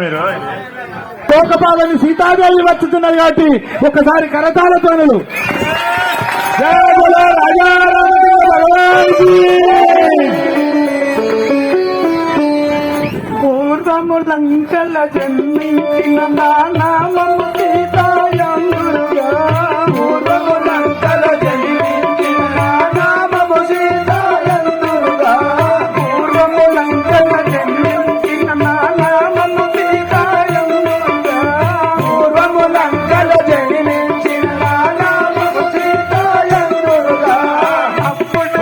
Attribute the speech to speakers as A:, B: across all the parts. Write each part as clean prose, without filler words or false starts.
A: మీరు
B: తోకపాలని సీతాదేవి వచ్చుతున్నారు కాబట్టి ఒకసారి కరతాళతోనులు జయ బోలో రాజా భగవాన్ పూర్వము లంకల జన్మించిన నామము సీతాయందుగా పూర్వము లంకల జన్మించిన నామము సీతాయందుగా పూర్వము లంకల జన్మించిన నామము సీతాయందుగా పూర్వము లంకల జన్మించిన నామము సీతాయందుగా అప్పుడు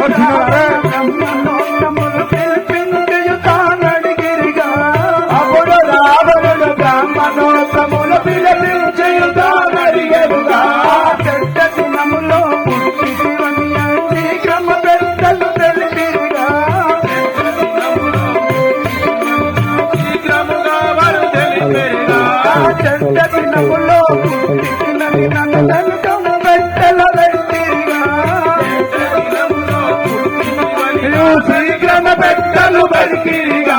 B: బ్రహ్మనోత్తములు పిలిపించు తానడిగిరిగా అప్పుడు రావణుడు బ్రహ్మనోత్తములు పిలిపించుతానడిగరుగా చెడ్డ దినములో పుట్టివని శీఘ్రమ పెద్దలు తెలిపిరిగా చెడ్డ దినములో పుట్టినని నన్ను వెనుకమ పెట్టెల పెట్టిరిగా శీఘ్రమ పెట్టెలు పెట్టిరిగా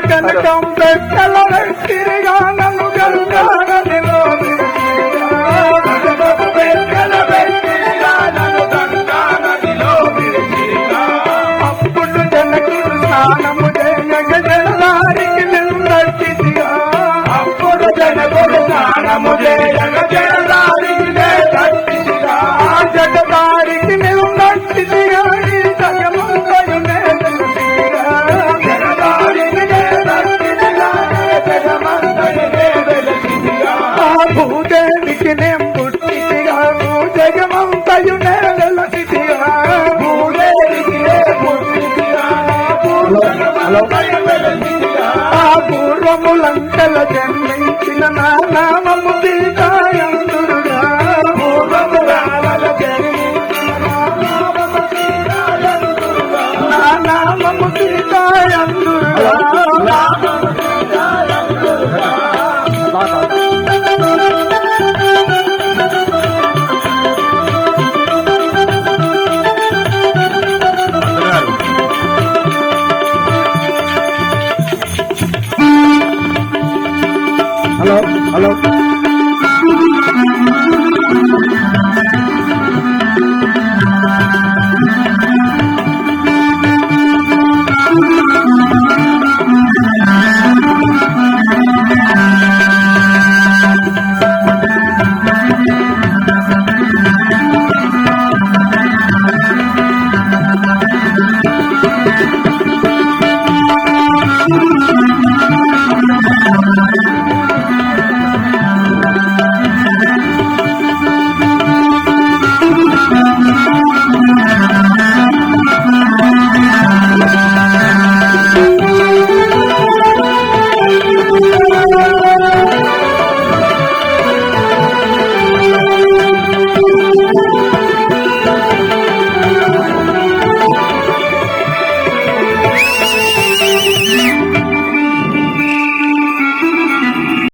B: కనకం పెట్టెల పెట్టిరిగా నన్ను గంగానదిలో పెట్టెల పెట్టిరిగా నన్ను గంగానదిలో అప్పుడు జనకుడు స్నానము చేయగ జలధారికి నిందట్టిదిగా అప్పుడు జనకుడు స్నానము చేయగ జలధారికి నిందట్టిదిగా జలధారికి నిందట్టిదిగా ఈ జగమంతయు నేదెలసిదిగా జలధారికి నిందట్టిదిగా జగమంతయు నేదెలసిదిగా భూదేవికి నేను పుట్టిదిగా భూజగమంతయు నేదెలసిదిగా భూదేవికి నేను పుట్టిదిగా భూజగమంతయు నేదెలసిదిగా పూర్వము లంకల జన్మించిన నా నామము సీతాయందుగా పూర్వము లంకల జన్మించిన నా నామము సీతాయందుగా హలో